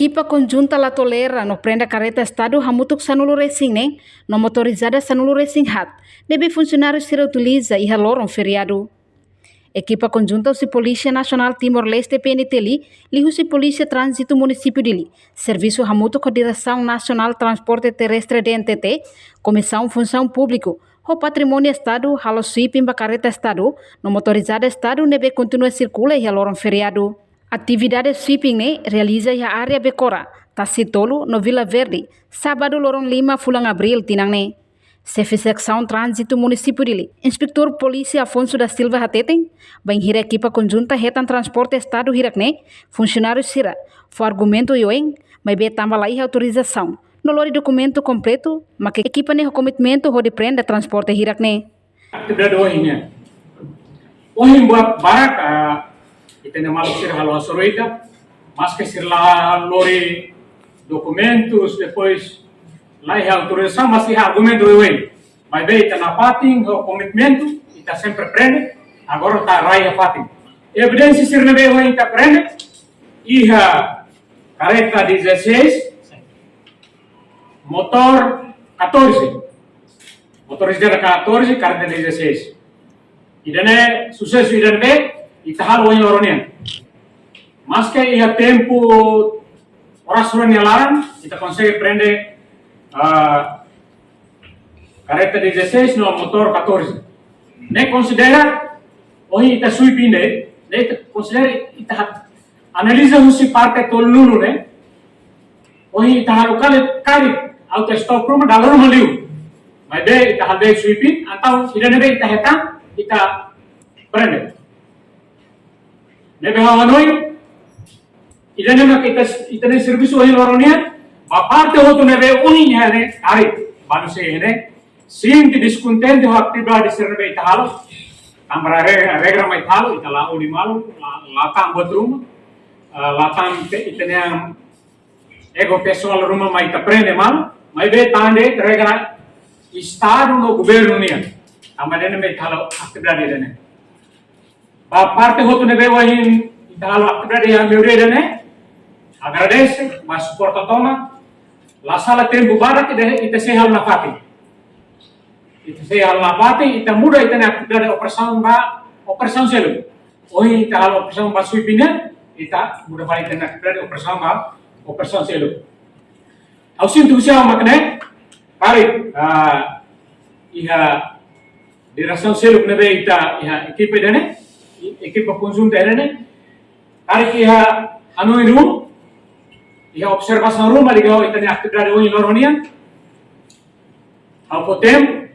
Equipa conjunta La Tolera no prenda carreta Estado hamutuk sanulu racing nem, no motorizada sanulu racing hat, deve funcionários se utiliza e haloram feriado. Equipa conjunta se Polícia Nacional Timor-Leste PNTLI, lihu Polícia Trânsito Município de Li, Serviço hamutuk Direção Nacional Transporte Terrestre DNTT, Comissão Função Público, o Patrimônio Estado, halo sweeping carreta Estado, no motorizada Estado nebe continua circula e haloram feriado. Atividade sweeping ne realiza a área Becora, Tacitolo, no Vila Verde, sábado lorong 5 fulang Abril tinang ne. Chefe Secção Trânsito Município de Li, Inspector Polícia Afonso da Silva Hateten, bem hira equipa conjunta retan transporte Estado hirak ne, funcionários sira, for argumento yoeng, mas be tamba lá autorização. No lori documento completo, mas que equipa ne comitimento ho de prenda transporte hirak ne. Atividade hoje hoje buat barak itene malu sir halo soroida, mas que sir lá lori documentos depois lá é autorização, mas é argumento hoje. Mas bem, está na pating o comitimento, está sempre prende, agora está raia pating. Evidência sir nebe hoje está prende, e a carreta 16 motor 14, motorizada 14, carta 16. Idane sucesso idane be, itahal wanyo oronian. Mas que ia tempo horas oronian laran, ita consegue prende carreta 16 no motor 14. Ne considera, hoje ita sweeping ne ita considera ita analisa usi parte tolulu ne, hoje ita halukale kari auto stop room dalam maliu. Mas be ita halbe sweeping atau idane be ita hetam ita prende. Nebe hawanoi idane mak ita ne serviço hoje loronia, a parte outro nebe uni ne ari baru se ne sinti discontente ho atividade ser nebe ita halo tambra regra mai halo ita la uni malu la tam botruma la tam ita ne ego pessoal rumah mai ita prende malu mai be tande regra estado no governo nia amane nebe halo atividade dene. A parte outro nebe wahin ita halo atividade yang meure dene. Agradece, mas suporta toma. La sala tempo barak ita sehal na pati. Ita sehal na pati, ita muda ita na atividade operação selu. Hoje ita halo operação ba sweepingnya, ita muda ba ita na atividade operação selu. Ausin tu siya makne, pare iha direção selu nebe ita iha equipe dene, equipe conjunta dene. Pare iha anu room, iha observação room ali gao ita ni atividade hoje loronian. Ao potem,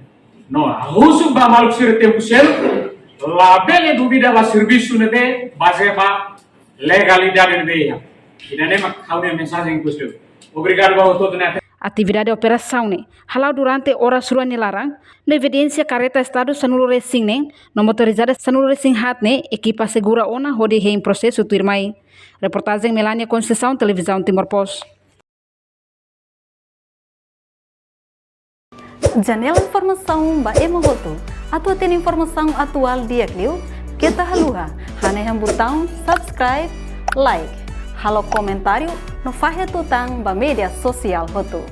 no, husuk ba maluk sir tempo selu, la bele duvida la serviço nebe base ba legalidade nebe iha. Ina ne mak haunia mensagem kustu. Obrigado a todos na Atividade operação ne, halau durante horas ruan larang, no evidência carreta Estado sanulu racing ne, no motorizada sanulu racing hat ne, equipa segura ona hodi em processo tuirmai. Reportagem Melania Conceição, Televisão Timor Post. Janela informação ba emohoto. Atua tem informação atual dia kliu, kita haluha, haneham botão subscribe, like, halo comentário no faixa tutang ba media sosial hotu.